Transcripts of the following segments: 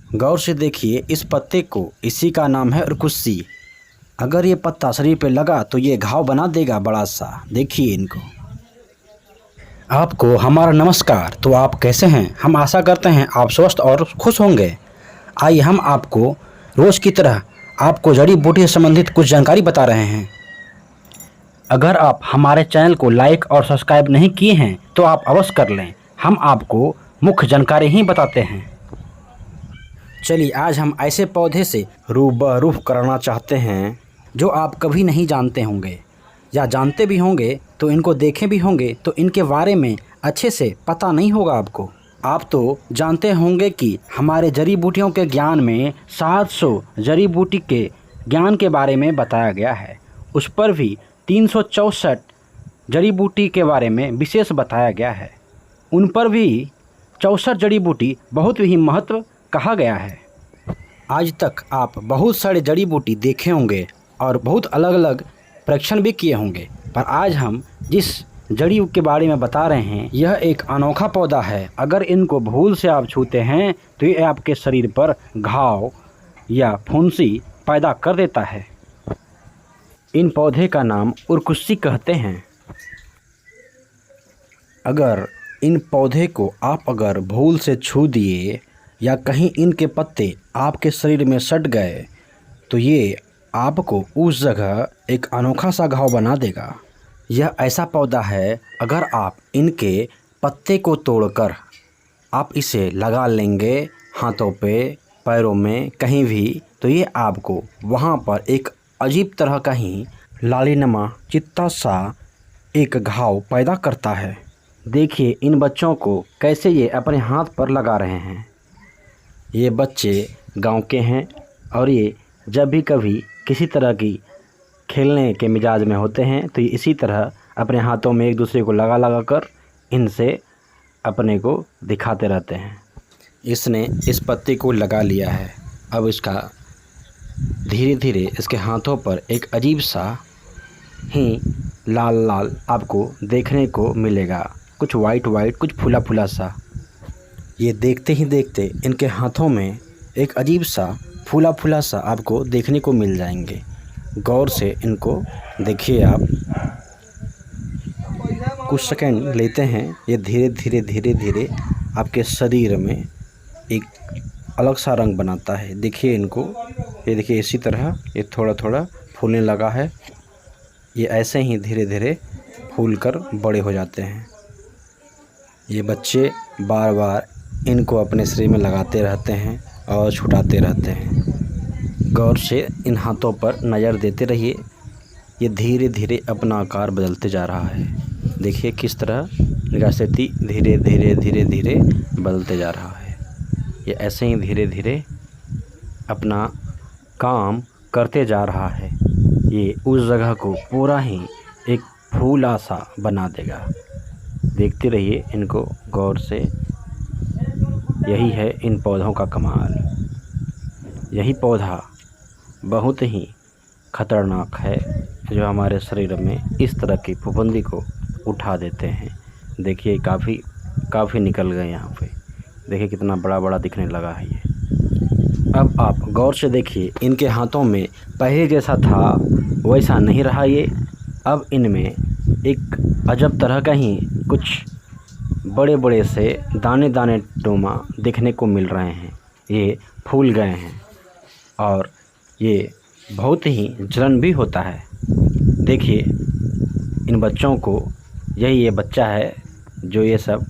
गौर से देखिए इस पत्ते को, इसी का नाम है उरकुस्सी। अगर ये पत्ता शरीर पे लगा तो ये घाव बना देगा बड़ा सा। देखिए इनको। आपको हमारा नमस्कार। तो आप कैसे हैं? हम आशा करते हैं आप स्वस्थ और खुश होंगे। आइए हम आपको रोज़ की तरह आपको जड़ी बूटी से संबंधित कुछ जानकारी बता रहे हैं। अगर आप हमारे चैनल को लाइक और सब्सक्राइब नहीं किए हैं तो आप अवश्य कर लें। हम आपको मुख्य जानकारी ही बताते हैं। चलिए आज हम ऐसे पौधे से रूबरू कराना चाहते हैं जो आप कभी नहीं जानते होंगे, या जानते भी होंगे तो इनको देखे भी होंगे तो इनके बारे में अच्छे से पता नहीं होगा आपको। आप तो जानते होंगे कि हमारे जड़ी बूटियों के ज्ञान में 700 जड़ी बूटी के ज्ञान के बारे में बताया गया है। उस पर भी 364 जड़ी बूटी के बारे में विशेष बताया गया है। उन पर भी 64 जड़ी बूटी बहुत ही महत्व कहा गया है। आज तक आप बहुत सारे जड़ी बूटी देखे होंगे और बहुत अलग अलग परीक्षण भी किए होंगे, पर आज हम जिस जड़ी के बारे में बता रहे हैं यह एक अनोखा पौधा है। अगर इनको भूल से आप छूते हैं तो ये आपके शरीर पर घाव या फुंसी पैदा कर देता है। इन पौधे का नाम उरकुस्सी कहते हैं। अगर इन पौधे को आप अगर भूल से छू दिए या कहीं इनके पत्ते आपके शरीर में सट गए तो ये आपको उस जगह एक अनोखा सा घाव बना देगा। यह ऐसा पौधा है, अगर आप इनके पत्ते को तोड़कर आप इसे लगा लेंगे हाथों पे, पैरों में, कहीं भी, तो ये आपको वहाँ पर एक अजीब तरह का ही लालिनमा चित्ता सा एक घाव पैदा करता है। देखिए इन बच्चों को कैसे ये अपने हाथ पर लगा रहे हैं। ये बच्चे गांव के हैं और ये जब भी कभी किसी तरह की खेलने के मिजाज में होते हैं तो ये इसी तरह अपने हाथों में एक दूसरे को लगा लगा कर इनसे अपने को दिखाते रहते हैं। इसने इस पत्ते को लगा लिया है। अब इसका धीरे धीरे इसके हाथों पर एक अजीब सा ही लाल लाल आपको देखने को मिलेगा, कुछ वाइट वाइट, कुछ फूला फूला सा। ये देखते ही देखते इनके हाथों में एक अजीब सा फूला फूला सा आपको देखने को मिल जाएंगे। गौर से इनको देखिए आप। कुछ सेकंड लेते हैं, ये धीरे धीरे धीरे धीरे आपके शरीर में एक अलग सा रंग बनाता है। देखिए इनको, ये देखिए इसी तरह ये थोड़ा थोड़ा फूलने लगा है। ये ऐसे ही धीरे धीरे फूल कर बड़े हो जाते हैं। ये बच्चे बार बार इनको अपने शरीर में लगाते रहते हैं और छुटाते रहते हैं। गौर से इन हाथों पर नज़र देते रहिए। ये धीरे धीरे अपना आकार बदलते जा रहा है। देखिए किस तरह इनका स्थिति धीरे धीरे धीरे धीरे बदलते जा रहा है। ये ऐसे ही धीरे धीरे अपना काम करते जा रहा है। ये उस जगह को पूरा ही एक फूला सा बना देगा। देखते रहिए इनको गौर से। यही है इन पौधों का कमाल। यही पौधा बहुत ही खतरनाक है जो हमारे शरीर में इस तरह की फफूंदी को उठा देते हैं। देखिए काफ़ी निकल गए यहाँ पे। देखिए कितना बड़ा बड़ा दिखने लगा है ये। अब आप गौर से देखिए इनके हाथों में पहले जैसा था वैसा नहीं रहा ये। अब इनमें एक अजब तरह का ही कुछ बड़े बड़े से दाने दाने डोमा देखने को मिल रहे हैं। ये फूल गए हैं और ये बहुत ही जलन भी होता है। देखिए इन बच्चों को, यही ये बच्चा है जो ये सब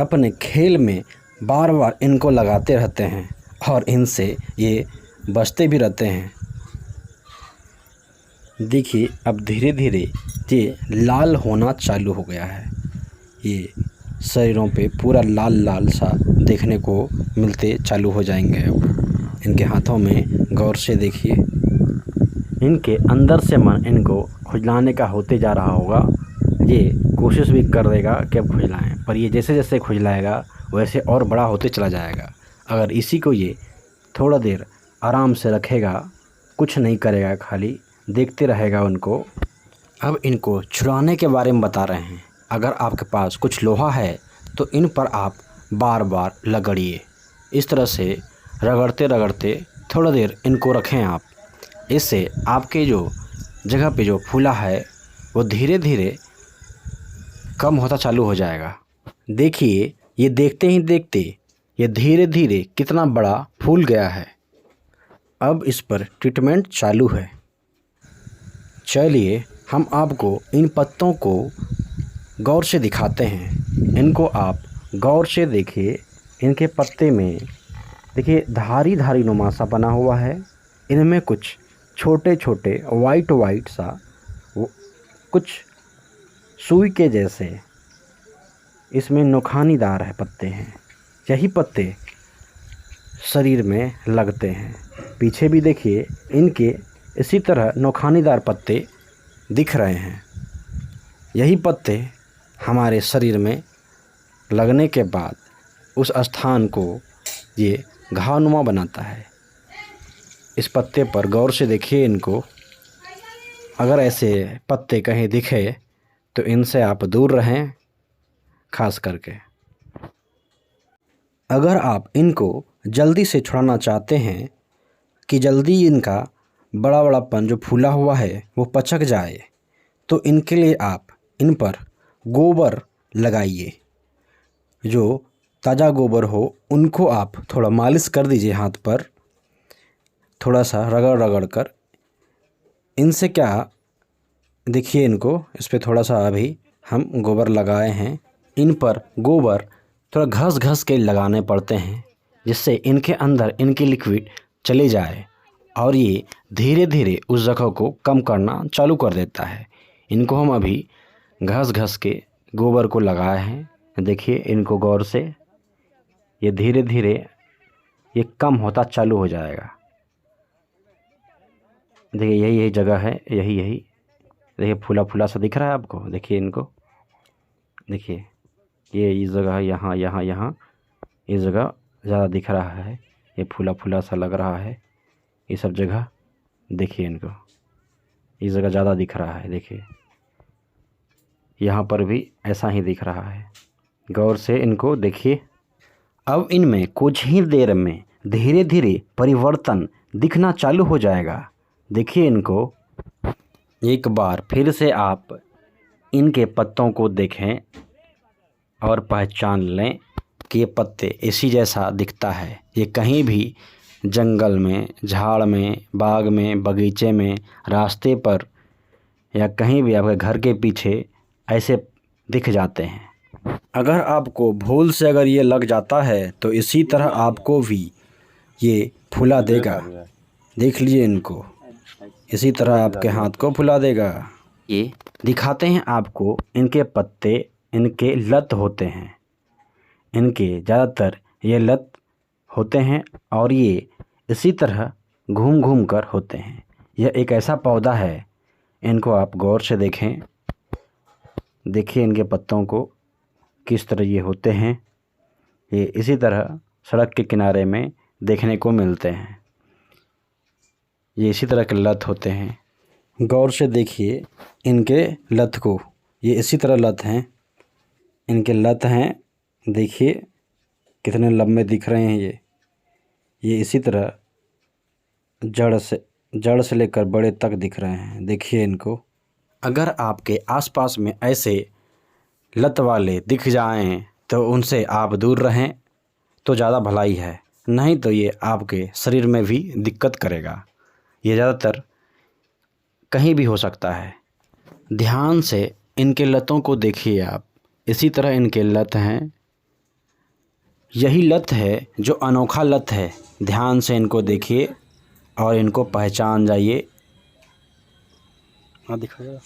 अपने खेल में बार बार इनको लगाते रहते हैं और इनसे ये बचते भी रहते हैं। देखिए अब धीरे धीरे ये लाल होना चालू हो गया है। ये शरीरों पे पूरा लाल लाल सा देखने को मिलते चालू हो जाएंगे। अब इनके हाथों में गौर से देखिए। इनके अंदर से मन इनको खुजलाने का होते जा रहा होगा। ये कोशिश भी कर देगा कि अब खुजलाएँ, पर ये जैसे जैसे खुजलाएगा वैसे और बड़ा होते चला जाएगा। अगर इसी को ये थोड़ा देर आराम से रखेगा, कुछ नहीं करेगा, खाली देखते रहेगा उनको। अब इनको छुड़ाने के बारे में बता रहे हैं। अगर आपके पास कुछ लोहा है तो इन पर आप बार बार रगड़िए। इस तरह से रगड़ते रगड़ते थोड़ा देर इनको रखें आप। इससे आपके जो जगह पे जो फूला है वो धीरे धीरे कम होता चालू हो जाएगा। देखिए, ये देखते ही देखते ये धीरे धीरे कितना बड़ा फूल गया है। अब इस पर ट्रीटमेंट चालू है। चलिए हम आपको इन पत्तों को गौर से दिखाते हैं। इनको आप गौर से देखिए। इनके पत्ते में देखिए धारी धारी नुमा सा बना हुआ है। इनमें कुछ छोटे छोटे वाइट वाइट सा कुछ सुई के जैसे इसमें नोखानीदार है पत्ते हैं। यही पत्ते शरीर में लगते हैं। पीछे भी देखिए इनके इसी तरह नोखानीदार पत्ते दिख रहे हैं। यही पत्ते हमारे शरीर में लगने के बाद उस स्थान को ये घावनुमा बनाता है। इस पत्ते पर गौर से देखिए इनको। अगर ऐसे पत्ते कहीं दिखे तो इनसे आप दूर रहें। खास करके अगर आप इनको जल्दी से छुड़ाना चाहते हैं कि जल्दी इनका बड़ा बड़ापन जो फूला हुआ है वो पचक जाए, तो इनके लिए आप इन पर गोबर लगाइए। जो ताज़ा गोबर हो उनको आप थोड़ा मालिश कर दीजिए हाथ पर, थोड़ा सा रगड़ रगड़ कर। इनसे क्या देखिए इनको इस पर थोड़ा सा अभी हम गोबर लगाए हैं। इन पर गोबर थोड़ा घस घस के लगाने पड़ते हैं, जिससे इनके अंदर इनकी लिक्विड चले जाए और ये धीरे धीरे उस जगह को कम करना चालू कर देता है। इनको हम अभी घस घस के गोबर को लगाए हैं। देखिए इनको गौर से, ये धीरे धीरे ये कम होता चालू हो जाएगा। देखिए यही जगह है, यही देखिए फूला फूला सा दिख रहा है आपको। देखिए इनको, देखिए ये इस जगह यहाँ यहाँ यहाँ इस जगह ज़्यादा दिख रहा है। ये फूला फूला सा लग रहा है ये सब जगह। देखिए इनको इस जगह ज़्यादा दिख रहा है। देखिए यहाँ पर भी ऐसा ही दिख रहा है। गौर से इनको देखिए। अब इनमें कुछ ही देर में धीरे धीरे परिवर्तन दिखना चालू हो जाएगा। देखिए इनको एक बार फिर से आप इनके पत्तों को देखें और पहचान लें कि ये पत्ते इसी जैसा दिखता है। ये कहीं भी जंगल में, झाड़ में, बाग में, बगीचे में, रास्ते पर या कहीं भी आपके घर के पीछे ऐसे दिख जाते हैं। अगर आपको भूल से अगर ये लग जाता है तो इसी तरह आपको भी ये फुला देगा। देख लीजिए इनको, इसी तरह आपके हाथ को फुला देगा। ये दिखाते हैं आपको इनके पत्ते, इनके लत होते हैं। इनके ज़्यादातर ये लत होते हैं और ये इसी तरह घूम घूम कर होते हैं। यह एक ऐसा पौधा है, इनको आप गौर से देखें। देखिए इनके पत्तों को किस तरह ये होते हैं। ये इसी तरह सड़क के किनारे में देखने को मिलते हैं। ये इसी तरह के लत होते हैं। गौर से देखिए इनके लत को, ये इसी तरह लत हैं। इनके लत हैं, देखिए कितने लंबे दिख रहे हैं। ये इसी तरह जड़ से लेकर बड़े तक दिख रहे हैं। देखिए इनको। अगर आपके आसपास में ऐसे लत वाले दिख जाएं तो उनसे आप दूर रहें तो ज़्यादा भलाई है, नहीं तो ये आपके शरीर में भी दिक्कत करेगा। ये ज़्यादातर कहीं भी हो सकता है। ध्यान से इनके लतों को देखिए आप। इसी तरह इनके लत हैं। यही लत है जो अनोखा लत है। ध्यान से इनको देखिए और इनको पहचान जाइए। हाँ दिखाइए।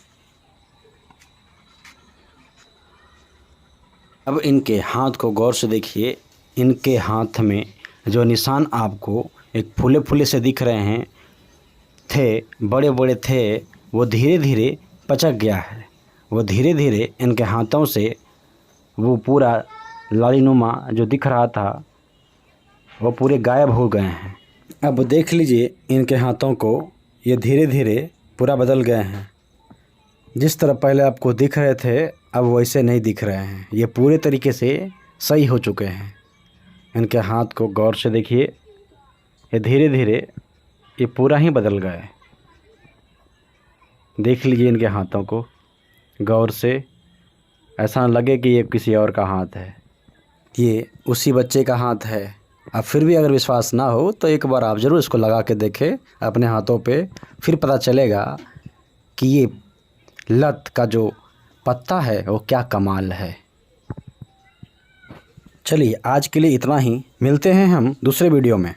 अब इनके हाथ को गौर से देखिए। इनके हाथ में जो निशान आपको एक फूले फूले से दिख रहे हैं, बड़े बड़े थे, वो धीरे धीरे पचक गया है। वो धीरे धीरे इनके हाथों से वो पूरा लालीनुमा जो दिख रहा था वो पूरे गायब हो गए हैं। अब देख लीजिए इनके हाथों को, ये धीरे धीरे पूरा बदल गए हैं। जिस तरह पहले आपको दिख रहे थे अब वैसे नहीं दिख रहे हैं। ये पूरे तरीके से सही हो चुके हैं। इनके हाथ को गौर से देखिए। ये धीरे धीरे ये पूरा ही बदल गए। देख लीजिए इनके हाथों को गौर से, ऐसा लगे कि ये किसी और का हाथ है। ये उसी बच्चे का हाथ है। अब फिर भी अगर विश्वास ना हो तो एक बार आप ज़रूर इसको लगा के देखें अपने हाथों पे, फिर पता चलेगा कि ये लत का जो पत्ता है वो क्या कमाल है। चलिए आज के लिए इतना ही, मिलते हैं हम दूसरे वीडियो में।